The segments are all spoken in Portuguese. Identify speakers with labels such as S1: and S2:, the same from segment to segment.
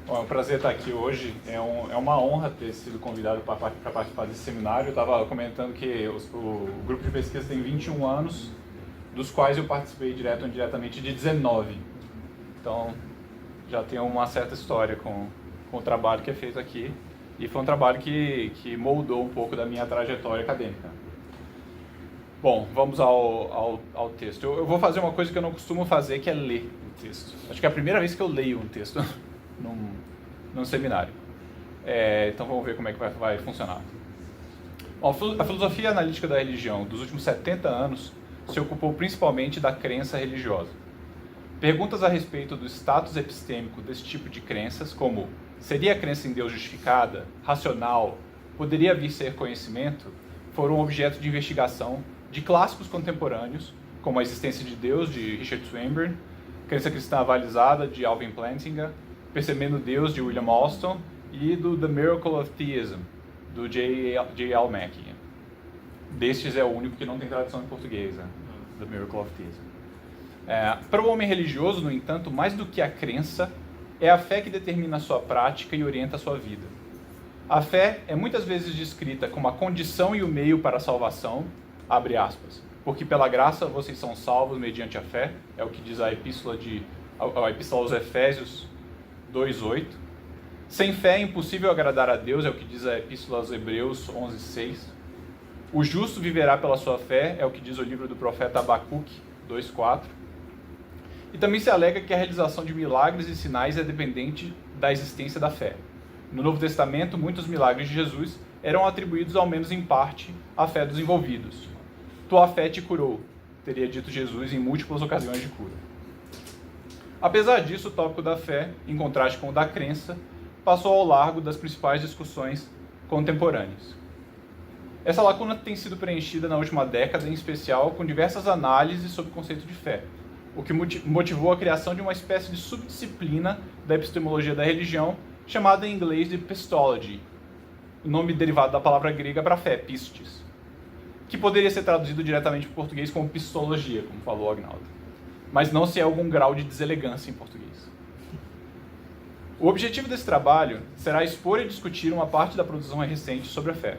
S1: Bom, é um prazer estar aqui hoje. É uma honra ter sido convidado para participar desse seminário. Eu estava comentando que o grupo de pesquisa tem 21 anos, dos quais eu participei direto ou indiretamente de 19. Então, já tenho uma certa história com o trabalho que é feito aqui. E foi um trabalho que moldou um pouco da minha trajetória acadêmica. Bom, vamos ao texto. Eu vou fazer uma coisa que eu não costumo fazer, que é ler o texto. Acho que é a primeira vez que eu leio um texto num seminário. Então vamos ver como é que vai funcionar. Bom, a filosofia analítica da religião dos últimos 70 anos se ocupou principalmente da crença religiosa. Perguntas a respeito do status epistêmico desse tipo de crenças, como seria a crença em Deus justificada, racional, poderia vir a ser conhecimento, foram objeto de investigação de clássicos contemporâneos, como A Existência de Deus, de Richard Swinburne, Crença Cristã Avalizada, de Alvin Plantinga, Percebendo Deus, de William Alston, e do The Miracle of Theism, do J.L. Mackie. Destes é o único que não tem tradução em português, né? The Miracle of Theism. Para o homem religioso, no entanto, mais do que a crença, é a fé que determina a sua prática e orienta a sua vida. A fé é muitas vezes descrita como a condição e o meio para a salvação, abre aspas, porque pela graça vocês são salvos mediante a fé, é o que diz a epístola aos Efésios 2:8. Sem fé é impossível agradar a Deus, é o que diz a epístola aos Hebreus 11:6. O justo viverá pela sua fé, é o que diz o livro do profeta Abacuque 2:4. E também se alega que a realização de milagres e sinais é dependente da existência da fé. No Novo Testamento, muitos milagres de Jesus eram atribuídos, ao menos em parte, à fé dos envolvidos. Tua fé te curou, teria dito Jesus em múltiplas ocasiões de cura. Apesar disso, o tópico da fé, em contraste com o da crença, passou ao largo das principais discussões contemporâneas. Essa lacuna tem sido preenchida na última década, em especial com diversas análises sobre o conceito de fé, o que motivou a criação de uma espécie de subdisciplina da epistemologia da religião, chamada em inglês de Pistology, o nome derivado da palavra grega para fé, pistis, que poderia ser traduzido diretamente para o português como pistologia, como falou Agnaldo, mas não se é algum grau de deselegância em português. O objetivo desse trabalho será expor e discutir uma parte da produção recente sobre a fé.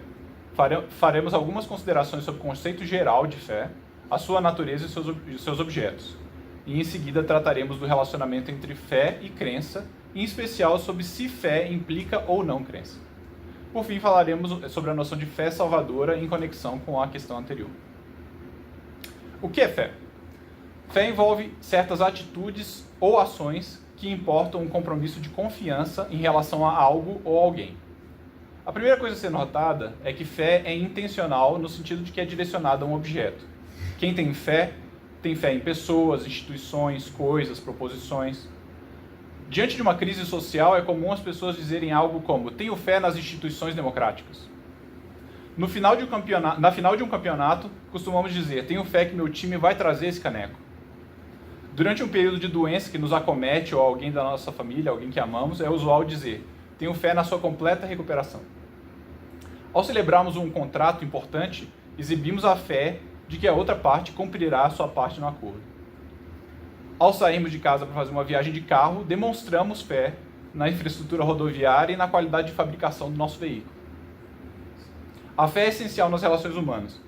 S1: Faremos algumas considerações sobre o conceito geral de fé, a sua natureza e seus objetos. E em seguida trataremos do relacionamento entre fé e crença, em especial sobre se fé implica ou não crença. Por fim, falaremos sobre a noção de fé salvadora em conexão com a questão anterior. O que é fé? Fé envolve certas atitudes ou ações que importam um compromisso de confiança em relação a algo ou alguém. A primeira coisa a ser notada é que fé é intencional no sentido de que é direcionada a um objeto. Quem tem fé em pessoas, instituições, coisas, proposições. Diante de uma crise social, é comum as pessoas dizerem algo como: tenho fé nas instituições democráticas. Na final de um campeonato, costumamos dizer: tenho fé que meu time vai trazer esse caneco. Durante um período de doença que nos acomete ou alguém da nossa família, alguém que amamos, é usual dizer: tenho fé na sua completa recuperação. Ao celebrarmos um contrato importante, exibimos a fé de que a outra parte cumprirá a sua parte no acordo. Ao sairmos de casa para fazer uma viagem de carro, demonstramos fé na infraestrutura rodoviária e na qualidade de fabricação do nosso veículo. A fé é essencial nas relações humanas.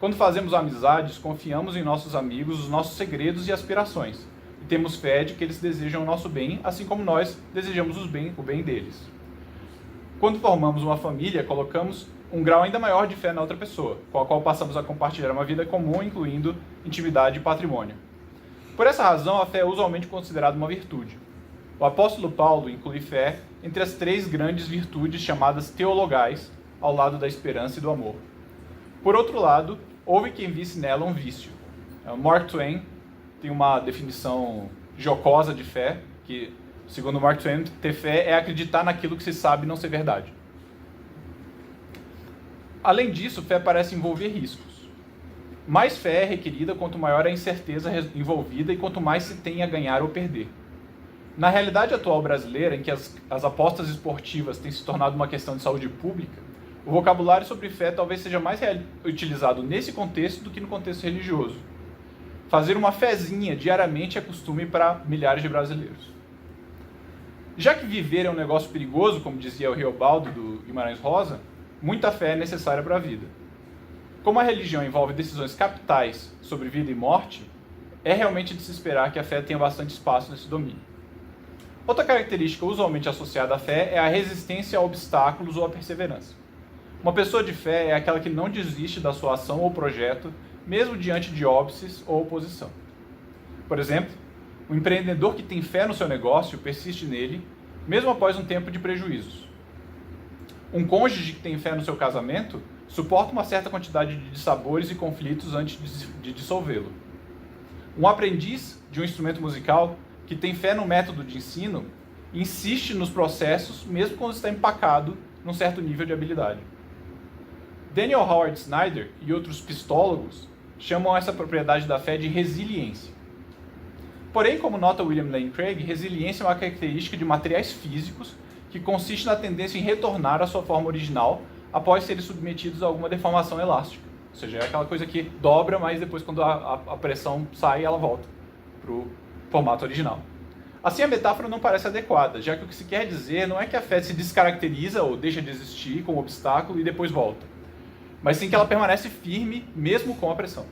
S1: Quando fazemos amizades, confiamos em nossos amigos os nossos segredos e aspirações, e temos fé de que eles desejam o nosso bem, assim como nós desejamos o bem deles. Quando formamos uma família, colocamos um grau ainda maior de fé na outra pessoa, com a qual passamos a compartilhar uma vida comum, incluindo intimidade e patrimônio. Por essa razão, a fé é usualmente considerada uma virtude. O apóstolo Paulo inclui fé entre as 3 grandes virtudes chamadas teologais, ao lado da esperança e do amor. Por outro lado, houve quem visse nela um vício. Mark Twain tem uma definição jocosa de fé, que, segundo Mark Twain, ter fé é acreditar naquilo que se sabe não ser verdade. Além disso, fé parece envolver riscos. Mais fé é requerida quanto maior a incerteza envolvida e quanto mais se tem a ganhar ou perder. Na realidade atual brasileira, em que as apostas esportivas têm se tornado uma questão de saúde pública, o vocabulário sobre fé talvez seja mais utilizado nesse contexto do que no contexto religioso. Fazer uma fezinha diariamente é costume para milhares de brasileiros. Já que viver é um negócio perigoso, como dizia o Riobaldo do Guimarães Rosa, muita fé é necessária para a vida. Como a religião envolve decisões capitais sobre vida e morte, é realmente de se esperar que a fé tenha bastante espaço nesse domínio. Outra característica usualmente associada à fé é a resistência a obstáculos ou a perseverança. Uma pessoa de fé é aquela que não desiste da sua ação ou projeto, mesmo diante de óbices ou oposição. Por exemplo, o empreendedor que tem fé no seu negócio persiste nele, mesmo após um tempo de prejuízos. Um cônjuge que tem fé no seu casamento suporta uma certa quantidade de dissabores e conflitos antes de dissolvê-lo. Um aprendiz de um instrumento musical que tem fé no método de ensino insiste nos processos mesmo quando está empacado num certo nível de habilidade. Daniel Howard Snyder e outros pistólogos chamam essa propriedade da fé de resiliência. Porém, como nota William Lane Craig, resiliência é uma característica de materiais físicos que consiste na tendência em retornar à sua forma original após serem submetidos a alguma deformação elástica. Ou seja, é aquela coisa que dobra, mas depois quando a pressão sai, ela volta para o formato original. Assim, a metáfora não parece adequada, já que o que se quer dizer não é que a fé se descaracteriza ou deixa de existir como obstáculo e depois volta, mas sim que ela permanece firme mesmo com a pressão.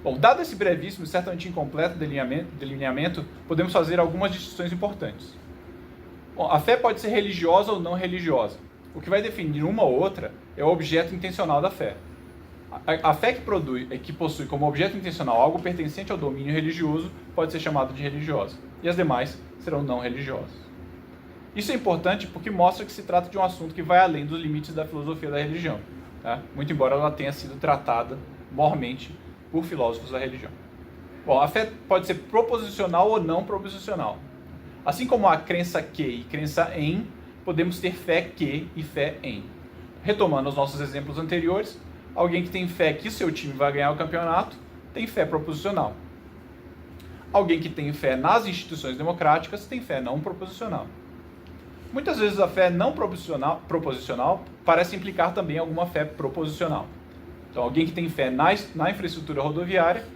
S1: Bom, dado esse brevíssimo e certamente incompleto delineamento, podemos fazer algumas distinções importantes. Bom, a fé pode ser religiosa ou não religiosa. O que vai definir uma ou outra é o objeto intencional da fé. A fé que possui como objeto intencional algo pertencente ao domínio religioso pode ser chamada de religiosa, e as demais serão não religiosas. Isso é importante porque mostra que se trata de um assunto que vai além dos limites da filosofia da religião, tá? Muito embora ela tenha sido tratada mormente por filósofos da religião. Bom, a fé pode ser proposicional ou não proposicional. Assim como há crença que e crença em, podemos ter fé que e fé em. Retomando os nossos exemplos anteriores, alguém que tem fé que seu time vai ganhar o campeonato tem fé proposicional. Alguém que tem fé nas instituições democráticas tem fé não proposicional. Muitas vezes a fé não proposicional parece implicar também alguma fé proposicional. Então, alguém que tem fé na infraestrutura rodoviária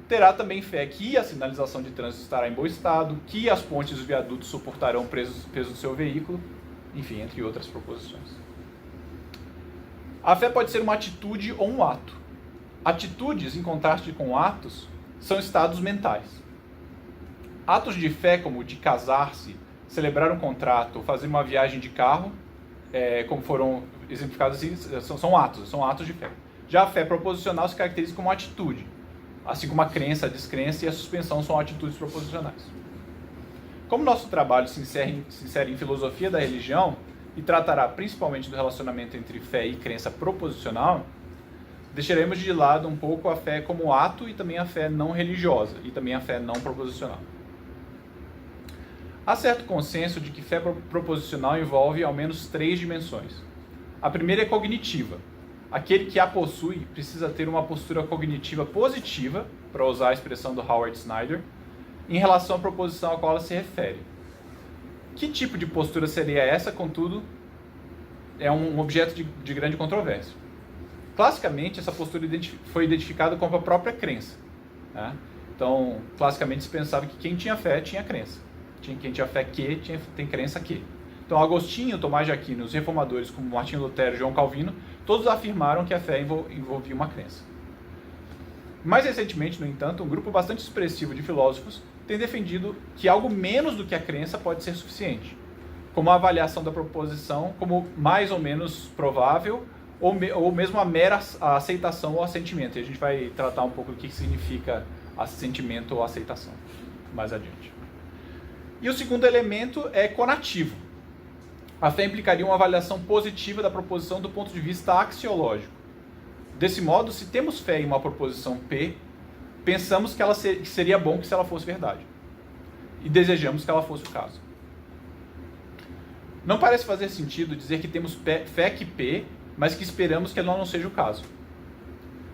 S1: terá também fé que a sinalização de trânsito estará em bom estado, que as pontes e os viadutos suportarão o peso do seu veículo, enfim, entre outras proposições. A fé pode ser uma atitude ou um ato. Atitudes, em contraste com atos, são estados mentais. Atos de fé, como de casar-se, celebrar um contrato ou fazer uma viagem de carro, como foram exemplificados assim, são atos de fé. Já a fé proposicional se caracteriza como atitude, assim como a crença, a descrença e a suspensão são atitudes proposicionais. Como nosso trabalho se insere em filosofia da religião e tratará principalmente do relacionamento entre fé e crença proposicional, deixaremos de lado um pouco a fé como ato e também a fé não religiosa e também a fé não proposicional. Há certo consenso de que fé proposicional envolve ao menos 3 dimensões. A primeira é cognitiva. Aquele que a possui precisa ter uma postura cognitiva positiva, para usar a expressão do Howard Snyder, em relação à proposição a qual ela se refere. Que tipo de postura seria essa, contudo, é um objeto de grande controvérsia. Classicamente, essa postura foi identificada como a própria crença, né? Então, classicamente se pensava que quem tinha fé tinha crença. Quem tinha fé que tem crença que. Então, Agostinho, Tomás de Aquino, os reformadores como Martinho Lutero e João Calvino, todos afirmaram que a fé envolvia uma crença. Mais recentemente, no entanto, um grupo bastante expressivo de filósofos tem defendido que algo menos do que a crença pode ser suficiente, como a avaliação da proposição como mais ou menos provável, ou mesmo a mera aceitação ou assentimento. E a gente vai tratar um pouco do que significa assentimento ou aceitação mais adiante. E o segundo elemento é conativo. A fé implicaria uma avaliação positiva da proposição do ponto de vista axiológico. Desse modo, se temos fé em uma proposição P, pensamos que seria bom se ela fosse verdade. E desejamos que ela fosse o caso. Não parece fazer sentido dizer que temos fé que P, mas que esperamos que ela não seja o caso.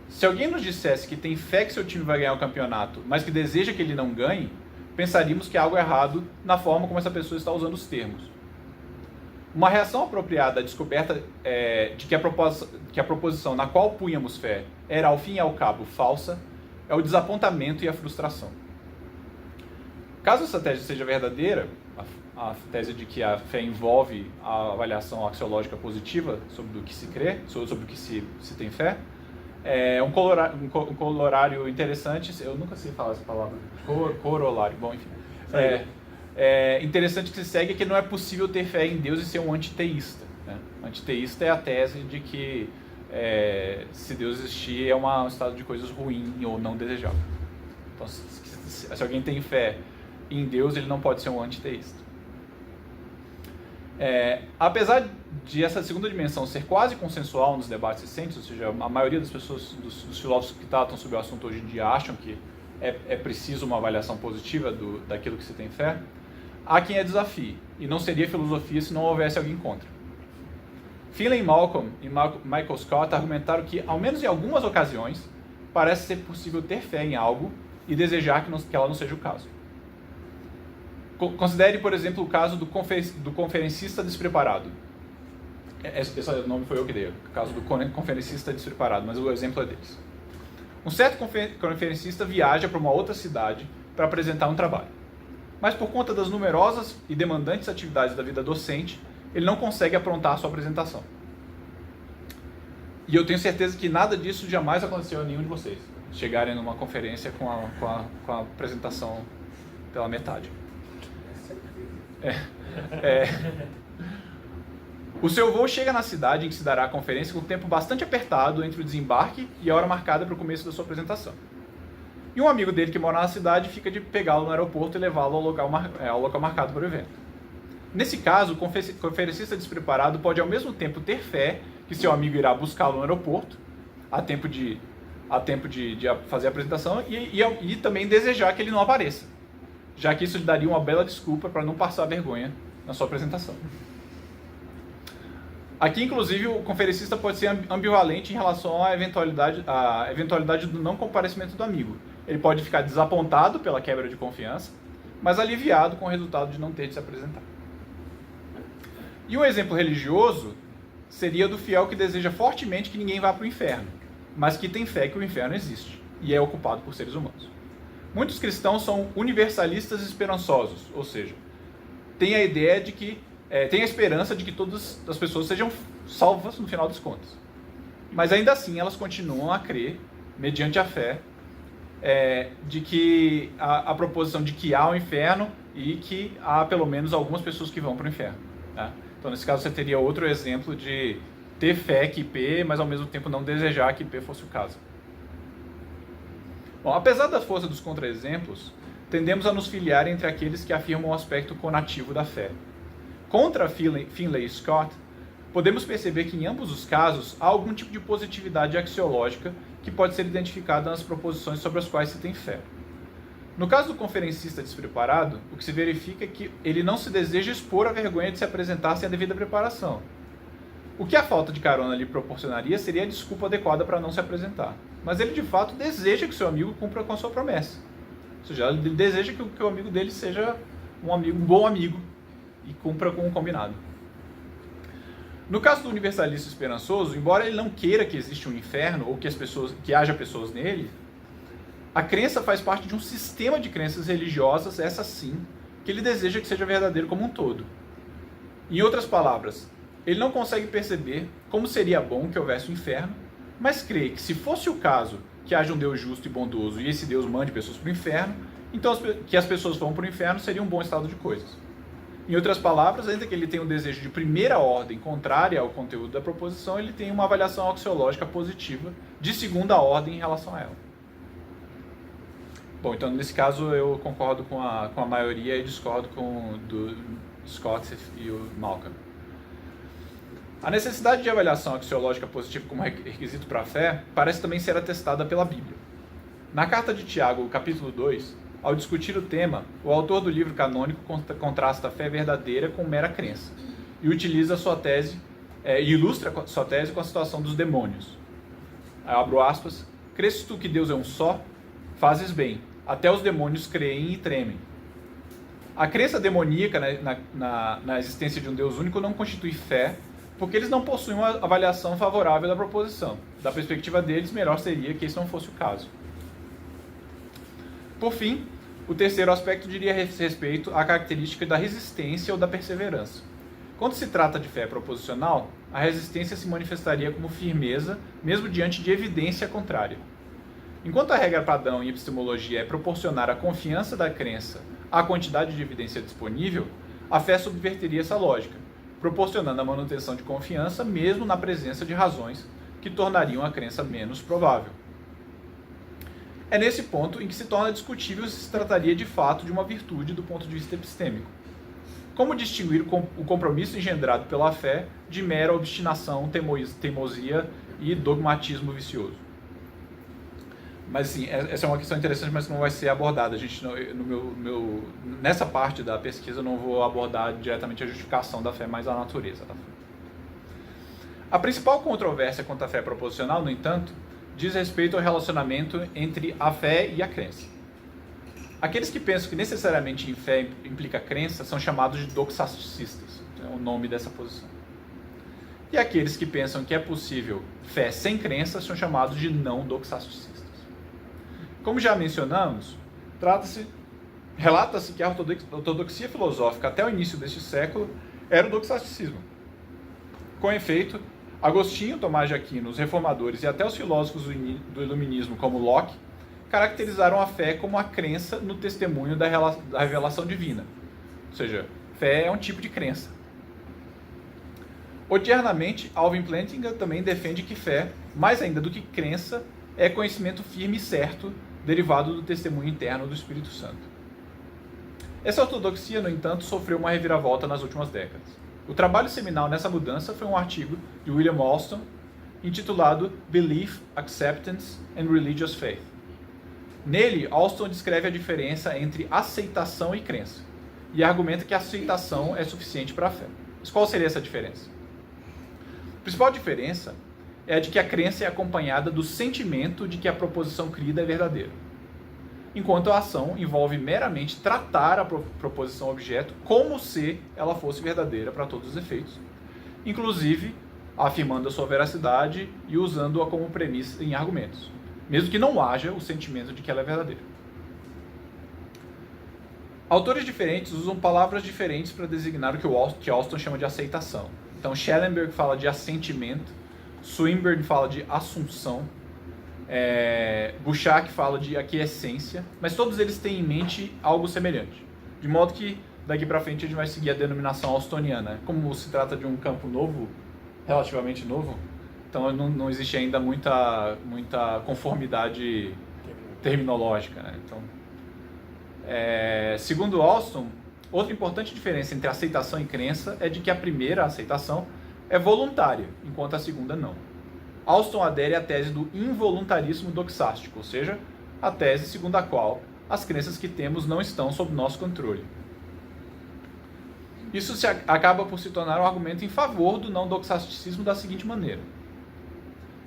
S1: Se alguém nos dissesse que tem fé que seu time vai ganhar o campeonato, mas que deseja que ele não ganhe, pensaríamos que há algo errado na forma como essa pessoa está usando os termos. Uma reação apropriada à descoberta de que a proposição na qual punhamos fé era, ao fim e ao cabo, falsa, é o desapontamento e a frustração. Caso essa tese seja verdadeira, a tese de que a fé envolve a avaliação axiológica positiva sobre o que se crê, sobre o que se tem fé, é um corolário interessante, eu nunca sei falar essa palavra, corolário, bom, enfim. É interessante que se segue que não é possível ter fé em Deus e ser um antiteísta. Né? Antiteísta é a tese de que se Deus existir é um estado de coisas ruim ou não desejável. Então, se alguém tem fé em Deus, ele não pode ser um antiteísta. Apesar de essa segunda dimensão ser quase consensual nos debates recentes, ou seja, a maioria das pessoas, dos filósofos que tratam sobre o assunto hoje em dia acham que é preciso uma avaliação positiva daquilo que se tem fé, há quem a desafie, e não seria filosofia se não houvesse alguém contra. Phelan Malcolm e Michael Scott argumentaram que, ao menos em algumas ocasiões, parece ser possível ter fé em algo e desejar que ela não seja o caso. Considere, por exemplo, o caso do conferencista despreparado. Esse nome foi eu que dei, o caso do conferencista despreparado, mas o exemplo é deles. Um certo conferencista viaja para uma outra cidade para apresentar um trabalho. Mas por conta das numerosas e demandantes atividades da vida docente, ele não consegue aprontar a sua apresentação. E eu tenho certeza que nada disso jamais aconteceu a nenhum de vocês. Chegarem numa conferência com a apresentação pela metade. O seu voo chega na cidade em que se dará a conferência com um tempo bastante apertado entre o desembarque e a hora marcada para o começo da sua apresentação. E um amigo dele que mora na cidade fica de pegá-lo no aeroporto e levá-lo ao local marcado para o evento. Nesse caso, o conferencista despreparado pode ao mesmo tempo ter fé que seu amigo irá buscá-lo no aeroporto, a tempo de fazer a apresentação, e também desejar que ele não apareça, já que isso lhe daria uma bela desculpa para não passar vergonha na sua apresentação. Aqui, inclusive, o conferencista pode ser ambivalente em relação à eventualidade do não comparecimento do amigo. Ele pode ficar desapontado pela quebra de confiança, mas aliviado com o resultado de não ter de se apresentar. E um exemplo religioso seria do fiel que deseja fortemente que ninguém vá para o inferno, mas que tem fé que o inferno existe e é ocupado por seres humanos. Muitos cristãos são universalistas esperançosos, ou seja, têm a ideia de que tem a esperança de que todas as pessoas sejam salvas no final das contas. Mas ainda assim elas continuam a crer, mediante a fé, de que a proposição de que há um inferno e que há pelo menos algumas pessoas que vão para o inferno. Né? Então nesse caso você teria outro exemplo de ter fé que P, mas ao mesmo tempo não desejar que P fosse o caso. Bom, apesar da força dos contra-exemplos, tendemos a nos filiar entre aqueles que afirmam o aspecto conativo da fé. Contra Finlay e Scott, podemos perceber que em ambos os casos há algum tipo de positividade axiológica que pode ser identificada nas proposições sobre as quais se tem fé. No caso do conferencista despreparado, o que se verifica é que ele não se deseja expor a vergonha de se apresentar sem a devida preparação. O que a falta de carona lhe proporcionaria seria a desculpa adequada para não se apresentar. Mas ele de fato deseja que seu amigo cumpra com a sua promessa. Ou seja, ele deseja que o amigo dele seja um bom amigo e cumpra com o combinado. No caso do universalista esperançoso, embora ele não queira que exista um inferno ou que haja pessoas nele, a crença faz parte de um sistema de crenças religiosas, essa sim, que ele deseja que seja verdadeiro como um todo. Em outras palavras, ele não consegue perceber como seria bom que houvesse um inferno, mas crê que se fosse o caso que haja um Deus justo e bondoso e esse Deus mande pessoas para o inferno, então que as pessoas vão para o inferno seria um bom estado de coisas. Em outras palavras, ainda que ele tenha um desejo de primeira ordem contrária ao conteúdo da proposição, ele tem uma avaliação axiológica positiva de segunda ordem em relação a ela. Bom, então nesse caso eu concordo com a maioria e discordo do Scott e o Malcolm. A necessidade de avaliação axiológica positiva como requisito para a fé parece também ser atestada pela Bíblia. Na carta de Tiago, capítulo 2, ao discutir o tema, o autor do livro canônico contrasta a fé verdadeira com mera crença e utiliza sua tese, ilustra sua tese com a situação dos demônios. Aí abro aspas, cresces tu que Deus é um só? Fazes bem, até os demônios creem e tremem. A crença demoníaca na existência de um Deus único não constitui fé, porque eles não possuem uma avaliação favorável da proposição. Da perspectiva deles, melhor seria que isso não fosse o caso. Por fim, O terceiro aspecto diria respeito à característica da resistência ou da perseverança. Quando se trata de fé proposicional, a resistência se manifestaria como firmeza, mesmo diante de evidência contrária. Enquanto a regra padrão em epistemologia é proporcionar a confiança da crença à quantidade de evidência disponível, a fé subverteria essa lógica, proporcionando a manutenção de confiança mesmo na presença de razões que tornariam a crença menos provável. É nesse ponto em que se torna discutível se trataria de fato de uma virtude do ponto de vista epistêmico. Como distinguir o compromisso engendrado pela fé de mera obstinação, teimosia e dogmatismo vicioso? Mas sim, essa é uma questão interessante, mas que não vai ser abordada. A gente, nessa parte da pesquisa eu não vou abordar diretamente a justificação da fé, mas a natureza da fé. A principal controvérsia quanto à fé proposicional, no entanto, diz respeito ao relacionamento entre a fé e a crença. Aqueles que pensam que necessariamente em fé implica crença são chamados de doxasticistas, é o nome dessa posição. E aqueles que pensam que é possível fé sem crença são chamados de não doxasticistas. Como já mencionamos, relata-se que a ortodoxia filosófica até o início deste século era o doxasticismo. Com efeito, Agostinho, Tomás de Aquino, os reformadores e até os filósofos do iluminismo como Locke caracterizaram a fé como a crença no testemunho da revelação divina. Ou seja, fé é um tipo de crença. Odiernamente, Alvin Plantinga também defende que fé, mais ainda do que crença, é conhecimento firme e certo, derivado do testemunho interno do Espírito Santo. Essa ortodoxia, no entanto, sofreu uma reviravolta nas últimas décadas. O trabalho seminal nessa mudança foi um artigo de William Alston, intitulado Belief, Acceptance and Religious Faith. Nele, Alston descreve a diferença entre aceitação e crença, e argumenta que a aceitação é suficiente para a fé. Mas qual seria essa diferença? A principal diferença é a de que a crença é acompanhada do sentimento de que a proposição crida é verdadeira, enquanto a ação envolve meramente tratar a proposição objeto como se ela fosse verdadeira para todos os efeitos, inclusive afirmando a sua veracidade e usando-a como premissa em argumentos, mesmo que não haja o sentimento de que ela é verdadeira. Autores diferentes usam palavras diferentes para designar o que Alston chama de aceitação. Então, Schellenberg fala de assentimento, Swinburne fala de assunção, Bouchard fala de aquiescência, mas todos eles têm em mente algo semelhante. De modo que, daqui para frente, a gente vai seguir a denominação austoniana. Como se trata de um campo novo, relativamente novo, então não existe ainda muita conformidade terminológica, né? Então, segundo Alston, outra importante diferença entre aceitação e crença é de que a primeira, a aceitação, é voluntária, enquanto a segunda não. Alston adere à tese do involuntarismo doxástico, ou seja, a tese segundo a qual as crenças que temos não estão sob nosso controle. Isso acaba por se tornar um argumento em favor do não doxasticismo da seguinte maneira: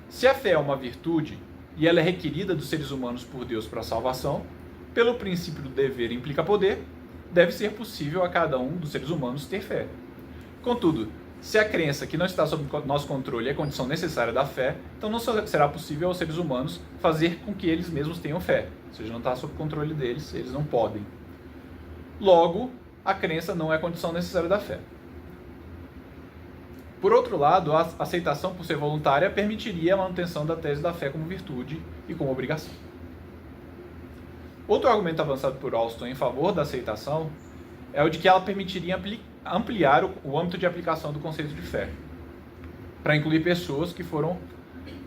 S1: se a fé é uma virtude e ela é requerida dos seres humanos por Deus para a salvação, pelo princípio do dever implica poder, deve ser possível a cada um dos seres humanos ter fé. Contudo, se a crença que não está sob nosso controle é condição necessária da fé, então não será possível aos seres humanos fazer com que eles mesmos tenham fé. Ou seja, não está sob controle deles, eles não podem. Logo, a crença não é condição necessária da fé. Por outro lado, a aceitação por ser voluntária permitiria a manutenção da tese da fé como virtude e como obrigação. Outro argumento avançado por Alston em favor da aceitação é o de que ela permitiria ampliar o âmbito de aplicação do conceito de fé, para incluir pessoas que foram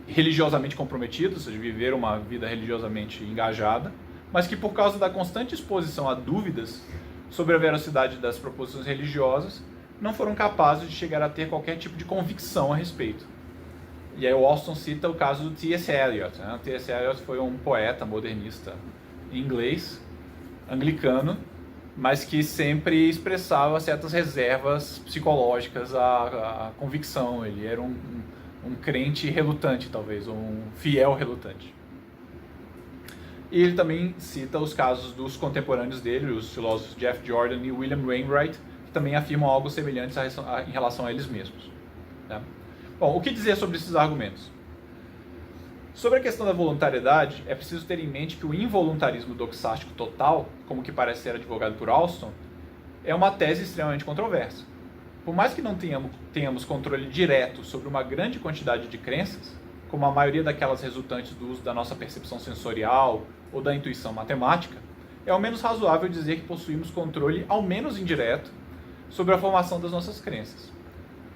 S1: religiosamente comprometidas, ou seja, viveram uma vida religiosamente engajada, mas que por causa da constante exposição a dúvidas sobre a veracidade das proposições religiosas, não foram capazes de chegar a ter qualquer tipo de convicção a respeito. E aí o Alston cita o caso do T.S. Eliot. O T.S. Eliot foi um poeta modernista inglês, anglicano, mas que sempre expressava certas reservas psicológicas à convicção. Ele era um crente relutante, talvez, ou um fiel relutante. E ele também cita os casos dos contemporâneos dele, os filósofos Jeff Jordan e William Wainwright, que também afirmam algo semelhante em relação a eles mesmos. Tá? Bom, o que dizer sobre esses argumentos? Sobre a questão da voluntariedade, é preciso ter em mente que o involuntarismo doxástico total, como que parece ser advogado por Alston, é uma tese extremamente controversa. Por mais que não tenhamos controle direto sobre uma grande quantidade de crenças, como a maioria daquelas resultantes do uso da nossa percepção sensorial ou da intuição matemática, é ao menos razoável dizer que possuímos controle, ao menos indireto, sobre a formação das nossas crenças.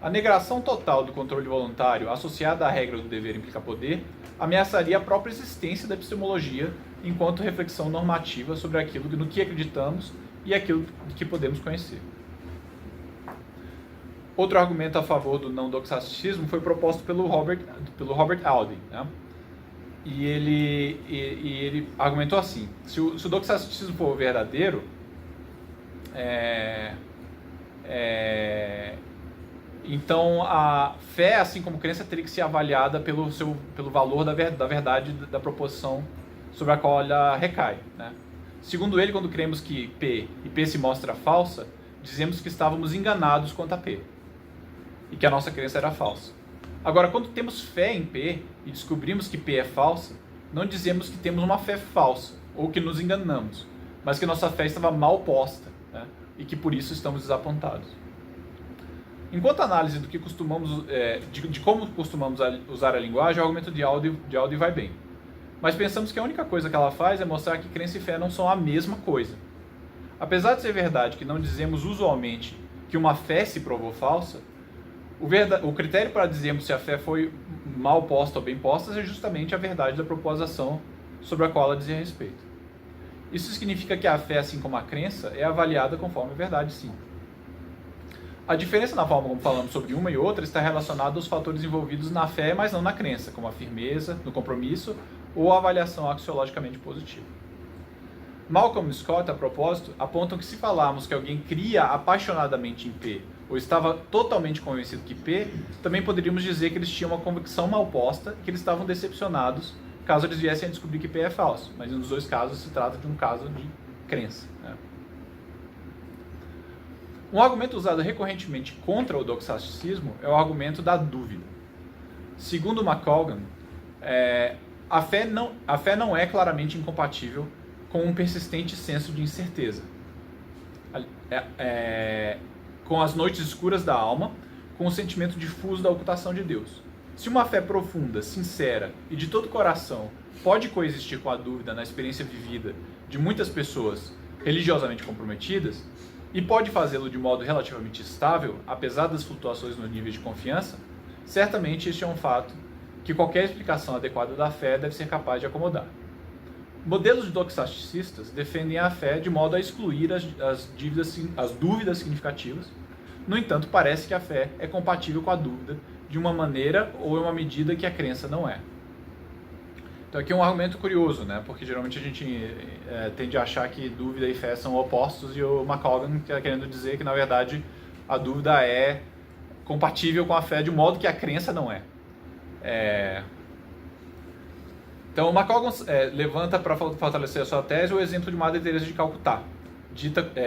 S1: A negação total do controle voluntário, associada à regra do dever implica poder, ameaçaria a própria existência da epistemologia enquanto reflexão normativa sobre aquilo no que acreditamos e aquilo que podemos conhecer. Outro argumento a favor do não doxasticismo foi proposto pelo Robert Aldi, né? E ele argumentou assim: se o doxasticismo for verdadeiro, então a fé, assim como crença, teria que ser avaliada pelo valor da verdade da proposição sobre a qual ela recai, né? Segundo ele, quando cremos que P e P se mostra falsa, dizemos que estávamos enganados quanto a P e que a nossa crença era falsa. Agora, quando temos fé em P e descobrimos que P é falsa, não dizemos que temos uma fé falsa ou que nos enganamos, mas que nossa fé estava mal posta, né? E que por isso estamos desapontados. Enquanto a análise do que costumamos, de como costumamos usar a linguagem, o argumento de Aldi vai bem. Mas pensamos que a única coisa que ela faz é mostrar que crença e fé não são a mesma coisa. Apesar de ser verdade que não dizemos usualmente que uma fé se provou falsa, o critério para dizermos se a fé foi mal posta ou bem posta é justamente a verdade da proposição sobre a qual ela dizia respeito. Isso significa que a fé, assim como a crença, é avaliada conforme a verdade, sim. A diferença na forma como falamos sobre uma e outra está relacionada aos fatores envolvidos na fé, mas não na crença, como a firmeza, no compromisso ou a avaliação axiologicamente positiva. Malcolm e Scott, a propósito, apontam que se falarmos que alguém cria apaixonadamente em P ou estava totalmente convencido que P, também poderíamos dizer que eles tinham uma convicção mal posta e que eles estavam decepcionados caso eles viessem a descobrir que P é falso. Mas nos dois casos se trata de um caso de crença, né? Um argumento usado recorrentemente contra o doxasticismo é o argumento da dúvida. Segundo McColgan, a fé não é claramente incompatível com um persistente senso de incerteza, com as noites escuras da alma, com o sentimento difuso da ocultação de Deus. Se uma fé profunda, sincera e de todo coração pode coexistir com a dúvida na experiência vivida de muitas pessoas religiosamente comprometidas, e pode fazê-lo de modo relativamente estável, apesar das flutuações no nível de confiança, certamente este é um fato que qualquer explicação adequada da fé deve ser capaz de acomodar. Modelos doxasticistas defendem a fé de modo a excluir as dúvidas significativas. No entanto, parece que a fé é compatível com a dúvida de uma maneira ou em uma medida que a crença não é. Então aqui é um argumento curioso, né? Porque geralmente a gente tende a achar que dúvida e fé são opostos, e o McColgan está querendo dizer que, na verdade, a dúvida é compatível com a fé de modo que a crença não é. Então o McColgan levanta para fortalecer a sua tese o exemplo de Madre Teresa de Calcutá,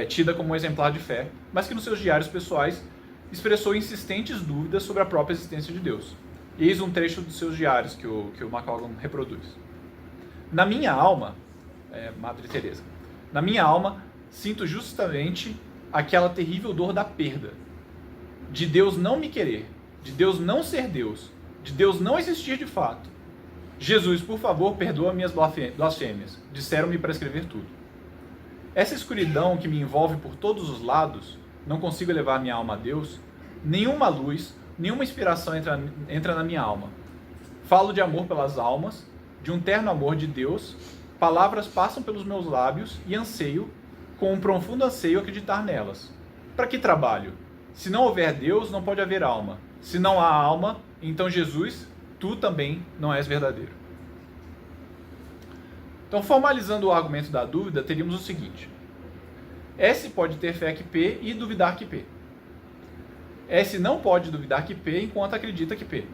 S1: tida como um exemplar de fé, mas que nos seus diários pessoais expressou insistentes dúvidas sobre a própria existência de Deus. Eis um trecho dos seus diários que o McColgan reproduz. Na minha alma, Madre Teresa, na minha alma sinto justamente aquela terrível dor da perda, de Deus não me querer, de Deus não ser Deus, de Deus não existir de fato. Jesus, por favor, perdoa minhas blasfêmias, disseram-me para escrever tudo. Essa escuridão que me envolve por todos os lados, não consigo elevar minha alma a Deus, nenhuma luz, nenhuma inspiração entra na minha alma. Falo de amor pelas almas, de um terno amor de Deus, palavras passam pelos meus lábios e anseio, com um profundo anseio, acreditar nelas. Para que trabalho? Se não houver Deus, não pode haver alma. Se não há alma, então Jesus, tu também não és verdadeiro. Então, formalizando o argumento da dúvida, teríamos o seguinte: S pode ter fé que P e duvidar que P. S não pode duvidar que P enquanto acredita que P.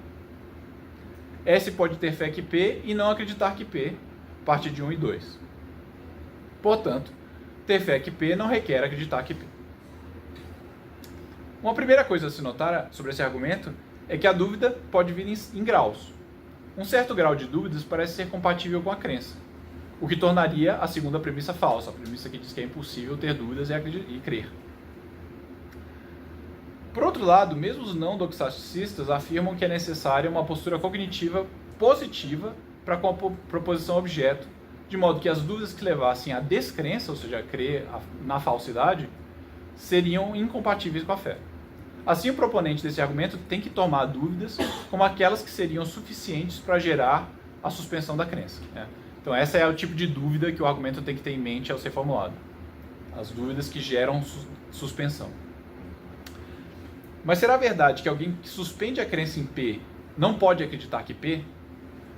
S1: S pode ter fé que P e não acreditar que P, parte de 1 e 2. Portanto, ter fé que P não requer acreditar que P. Uma primeira coisa a se notar sobre esse argumento é que a dúvida pode vir em graus.
S2: um certo grau de dúvidas parece ser compatível com a crença, o que tornaria a segunda premissa falsa, a premissa que diz que é impossível ter dúvidas e crer. Por outro lado, mesmo os não doxasticistas afirmam que é necessária uma postura cognitiva positiva para com a proposição objeto, de modo que as dúvidas que levassem à descrença, ou seja, a crer na falsidade, seriam incompatíveis com a fé. Assim, o proponente desse argumento tem que tomar dúvidas como aquelas que seriam suficientes para gerar a suspensão da crença. Então, essa é o tipo de dúvida que o argumento tem que ter em mente ao ser formulado. As dúvidas que geram suspensão. Mas será verdade que alguém que suspende a crença em P não pode acreditar que P?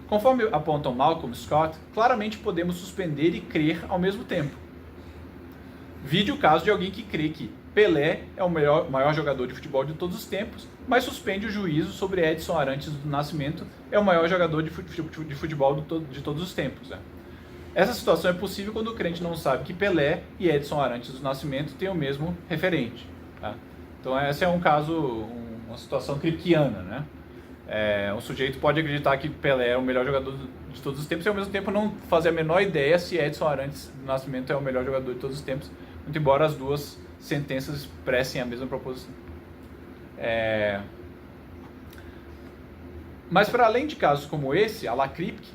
S2: Conforme apontam Malcolm e Scott, claramente podemos suspender e crer ao mesmo tempo. Vide o caso de alguém que crê que Pelé é o maior jogador de futebol de todos os tempos, mas suspende o juízo sobre Edson Arantes do Nascimento é o maior jogador de futebol de todos os tempos. Essa situação é possível quando o crente não sabe que Pelé e Edson Arantes do Nascimento têm o mesmo referente. Então esse é um caso, uma situação kripkiana, um sujeito pode acreditar que Pelé é o melhor jogador de todos os tempos e ao mesmo tempo não fazer a menor ideia se Edson Arantes do Nascimento é o melhor jogador de todos os tempos, muito embora as duas sentenças expressem a mesma proposição. Mas para além de casos como esse, a la Kripke,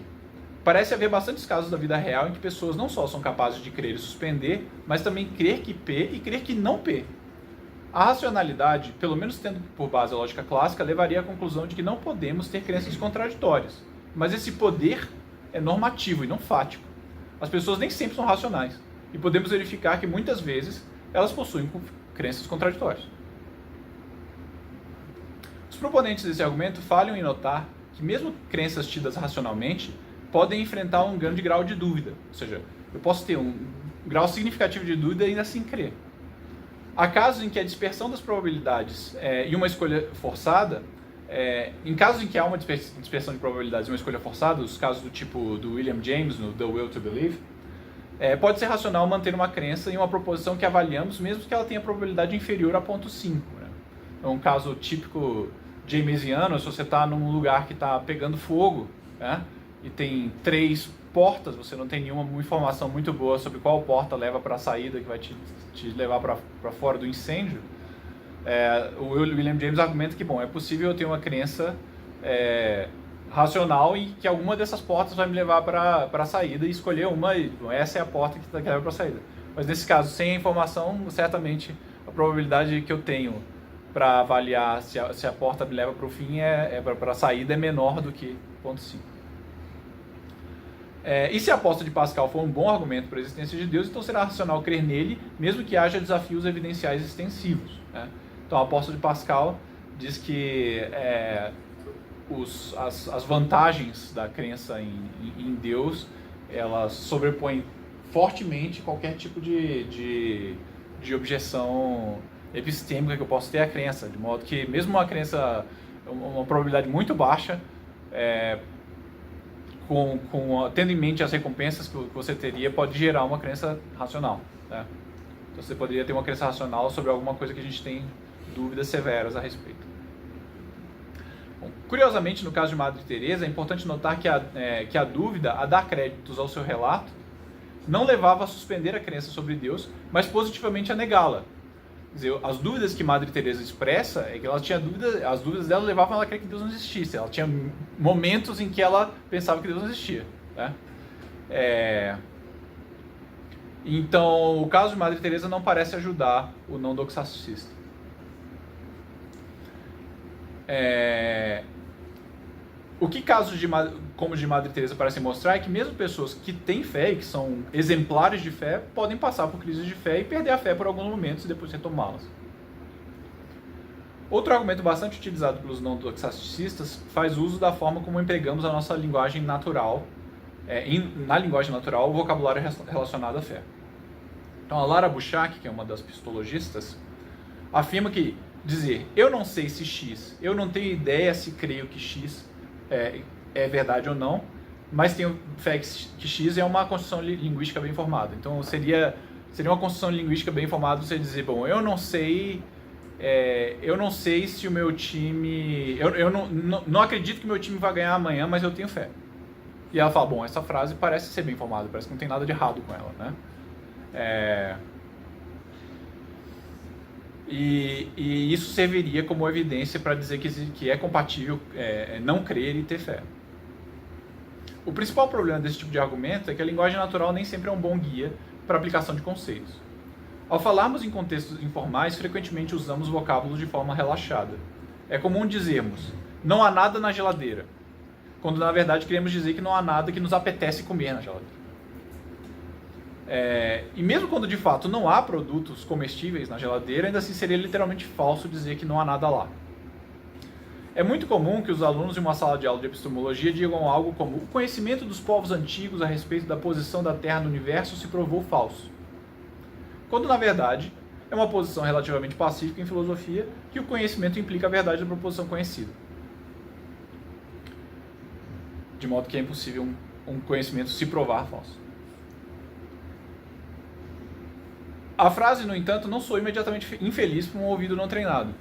S2: parece haver bastantes casos da vida real em que pessoas não só são capazes de crer e suspender, mas também crer que P e crer que não P. A racionalidade, pelo menos tendo por base a lógica clássica, levaria à conclusão de que não podemos ter crenças contraditórias. Mas esse poder é normativo e não fático. As pessoas nem sempre são racionais. E podemos verificar que muitas vezes elas possuem crenças contraditórias. Os proponentes desse argumento falham em notar que mesmo crenças tidas racionalmente podem enfrentar um grande grau de dúvida. Ou seja, eu posso ter um grau significativo de dúvida e ainda assim crer. Há casos em que a dispersão das probabilidades e uma escolha forçada, em casos em que há uma dispersão de probabilidades e uma escolha forçada, os casos do tipo do William James no The Will to Believe, pode ser racional manter uma crença em uma proposição que avaliamos, mesmo que ela tenha probabilidade inferior a 0,5. É um caso típico jamesiano, se você está num lugar que está pegando fogo, e tem 3 portas, você não tem nenhuma informação muito boa sobre qual porta leva para a saída que vai te levar para fora do incêndio, o William James argumenta que, é possível eu ter uma crença racional e que alguma dessas portas vai me levar para a saída e escolher uma, e essa é a porta que leva para a saída. Mas nesse caso, sem a informação, certamente a probabilidade que eu tenho para avaliar se a porta me leva para o fim, para a saída, é menor do que 0,5. E se a aposta de Pascal for um bom argumento para a existência de Deus, então será racional crer nele, mesmo que haja desafios evidenciais extensivos. Então a aposta de Pascal diz que as vantagens da crença em Deus, elas sobrepõem fortemente qualquer tipo de objeção epistêmica que eu possa ter à crença, de modo que mesmo uma crença, uma probabilidade muito baixa, tendo em mente as recompensas que você teria, pode gerar uma crença racional. Então você poderia ter uma crença racional sobre alguma coisa que a gente tem dúvidas severas a respeito. Bom, curiosamente, no caso de Madre Teresa, é importante notar que a dúvida, a dar créditos ao seu relato, não levava a suspender a crença sobre Deus, mas positivamente a negá-la. Quer dizer, as dúvidas que Madre Teresa expressa é que ela tinha dúvidas, as dúvidas dela levavam ela a crer que Deus não existisse. Ela tinha momentos em que ela pensava que Deus não existia. Então, o caso de Madre Teresa não parece ajudar o não doxasticista. O que casos como o de Madre Teresa parecem mostrar é que mesmo pessoas que têm fé e que são exemplares de fé podem passar por crises de fé e perder a fé por alguns momentos e depois retomá-las. Outro argumento bastante utilizado pelos não doxasticistas faz uso da forma como empregamos a nossa linguagem natural, na linguagem natural, o vocabulário relacionado à fé. Então a Lara Bouchak, que é uma das psicologistas, afirma que dizer eu não sei se X, eu não tenho ideia se creio que X é verdade ou não, mas tenho fé que X é uma construção linguística bem formada. Então seria uma construção linguística bem formada você dizer, bom, eu não sei eu não sei se o meu time... Eu não acredito que meu time vai ganhar amanhã, mas eu tenho fé. E ela fala, bom, essa frase parece ser bem formada, parece que não tem nada de errado com ela, né? E isso serviria como evidência para dizer que é compatível não crer e ter fé. O principal problema desse tipo de argumento é que a linguagem natural nem sempre é um bom guia para a aplicação de conceitos. Ao falarmos em contextos informais, frequentemente usamos vocábulos de forma relaxada. É comum dizermos, não há nada na geladeira, quando na verdade queremos dizer que não há nada que nos apetece comer na geladeira. E mesmo quando de fato não há produtos comestíveis na geladeira, ainda assim seria literalmente falso dizer que não há nada lá. É muito comum que os alunos de uma sala de aula de epistemologia digam algo como o conhecimento dos povos antigos a respeito da posição da Terra no universo se provou falso. Quando na verdade é uma posição relativamente pacífica em filosofia que o conhecimento implica a verdade da proposição conhecida. De modo que é impossível um conhecimento se provar falso. A frase, no entanto, não soa imediatamente infeliz para um ouvido não treinado.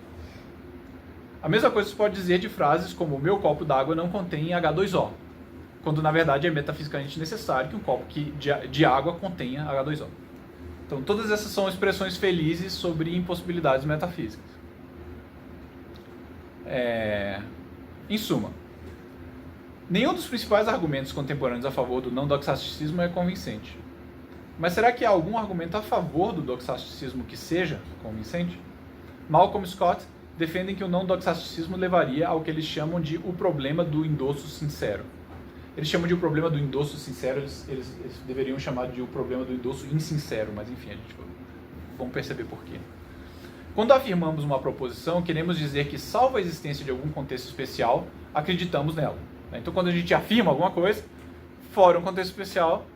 S2: A mesma coisa se pode dizer de frases como o meu copo d'água não contém H2O, quando na verdade é metafisicamente necessário que um copo de água contenha H2O. Então todas essas são expressões felizes sobre impossibilidades metafísicas. Em suma, nenhum dos principais argumentos contemporâneos a favor do não-doxasticismo é convincente. Mas será que há algum argumento a favor do doxasticismo que seja convincente? Malcolm Scott defendem que o não-doxasticismo levaria ao que eles chamam de o problema do endosso sincero. Eles chamam de o problema do endosso sincero, eles deveriam chamar de o problema do endosso insincero, mas enfim, vamos perceber por quê. Quando afirmamos uma proposição, queremos dizer que, salvo a existência de algum contexto especial, acreditamos nela. Então, quando a gente afirma alguma coisa, fora um contexto especial,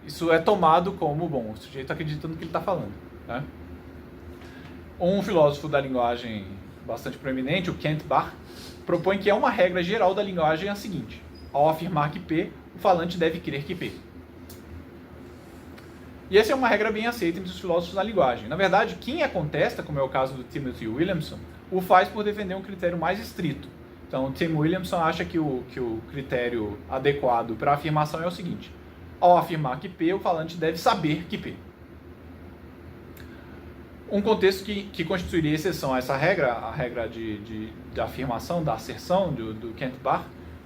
S2: isso é tomado como, bom, o sujeito acredita no que ele está falando. Né? Um filósofo da linguagem bastante proeminente, o Kent Bach, propõe que é uma regra geral da linguagem a seguinte: ao afirmar que P, o falante deve crer que P. E essa é uma regra bem aceita entre os filósofos da linguagem. Na verdade, quem a contesta, como é o caso do Timothy Williamson, o faz por defender um critério mais estrito. Então, o Tim Williamson acha que o critério adequado para a afirmação é o seguinte: ao afirmar que P, o falante deve saber que P. Um contexto que constituiria exceção a essa regra, a regra de afirmação, da asserção do Kent Bach,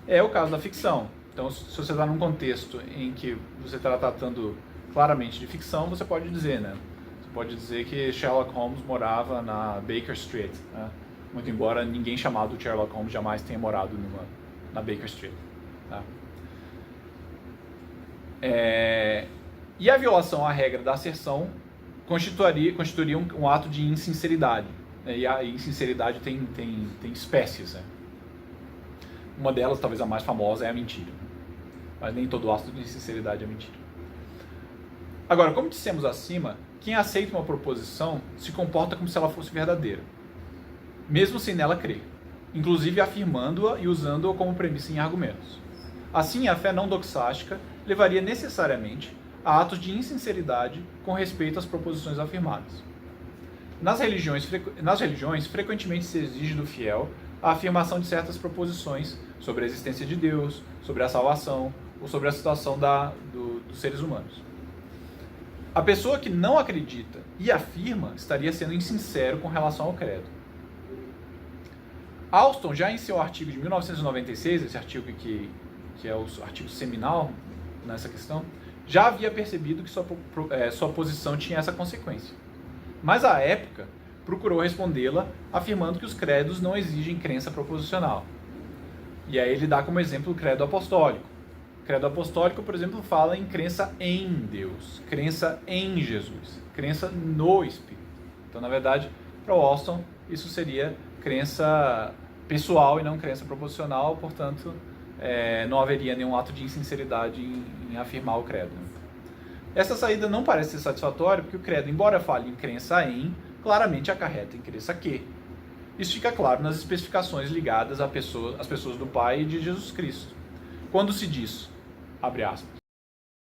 S2: é o caso da ficção. Então, se você está num contexto em que você está tratando claramente de ficção, você pode dizer, né? Você pode dizer que Sherlock Holmes morava na Baker Street, né? Muito embora ninguém chamado Sherlock Holmes jamais tenha morado na Baker Street. Tá? E a violação à regra da asserção constituiria um ato de insinceridade. Né? E a insinceridade tem espécies. Né? Uma delas, talvez a mais famosa, é a mentira. Mas nem todo ato de insinceridade é mentira. Agora, como dissemos acima, quem aceita uma proposição se comporta como se ela fosse verdadeira, mesmo sem nela crer, inclusive afirmando-a e usando-a como premissa em argumentos. Assim, a fé não doxástica levaria necessariamente a atos de insinceridade com respeito às proposições afirmadas. Nas religiões, frequentemente se exige do fiel a afirmação de certas proposições sobre a existência de Deus, sobre a salvação ou sobre a situação dos seres humanos. A pessoa que não acredita e afirma estaria sendo insincero com relação ao credo. Alston, já em seu artigo de 1996, esse artigo que é o artigo seminal nessa questão, já havia percebido que sua posição tinha essa consequência. Mas, à época, procurou respondê-la afirmando que os credos não exigem crença proposicional. E aí ele dá como exemplo o credo apostólico. O credo apostólico, por exemplo, fala em crença em Deus, crença em Jesus, crença no Espírito. Então, na verdade, para o Alston, isso seria crença pessoal e não crença proposicional, portanto, não haveria nenhum ato de insinceridade em afirmar o credo. Essa saída não parece ser satisfatória, porque o credo, embora fale em crença em, claramente acarreta em crença que. Isso fica claro nas especificações ligadas às pessoas do Pai e de Jesus Cristo. Quando se diz, abre aspas,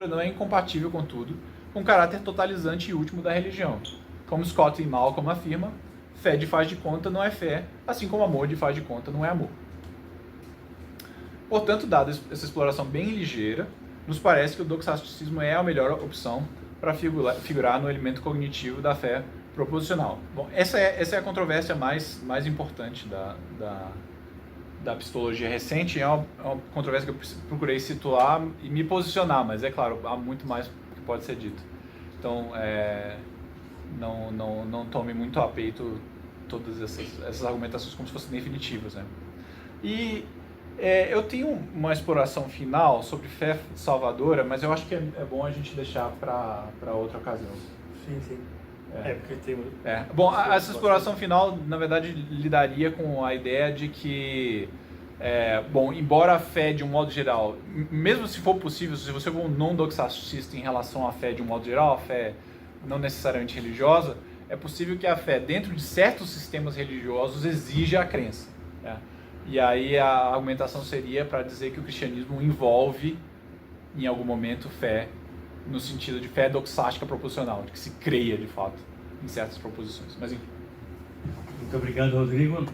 S2: não é incompatível, contudo, com o caráter totalizante e último da religião. Como Scott e Malcolm afirmam, fé de faz de conta não é fé, assim como amor de faz de conta não é amor. Portanto, dada essa exploração bem ligeira, nos parece que o doxasticismo é a melhor opção para figurar no elemento cognitivo da fé proposicional. Bom, essa é a controvérsia mais importante da psicologia recente. É uma controvérsia que eu procurei situar e me posicionar, mas é claro, há muito mais que pode ser dito. Então, não tome muito a peito todas essas argumentações como se fossem definitivas, né? E eu tenho uma exploração final sobre fé salvadora, mas eu acho que é bom a gente deixar para outra ocasião.
S3: Sim. Porque tem...
S2: Bom, essa exploração final, na verdade, lidaria com a ideia de que, embora a fé de um modo geral, mesmo se for possível, se você for um não-doxasticista em relação à fé de um modo geral, a fé não necessariamente religiosa, é possível que a fé dentro de certos sistemas religiosos exija a crença. E aí a argumentação seria para dizer que o cristianismo envolve, em algum momento, fé no sentido de fé doxástica proposicional, de que se creia, de fato, em certas proposições. Mas enfim.
S3: Muito obrigado, Rodrigo.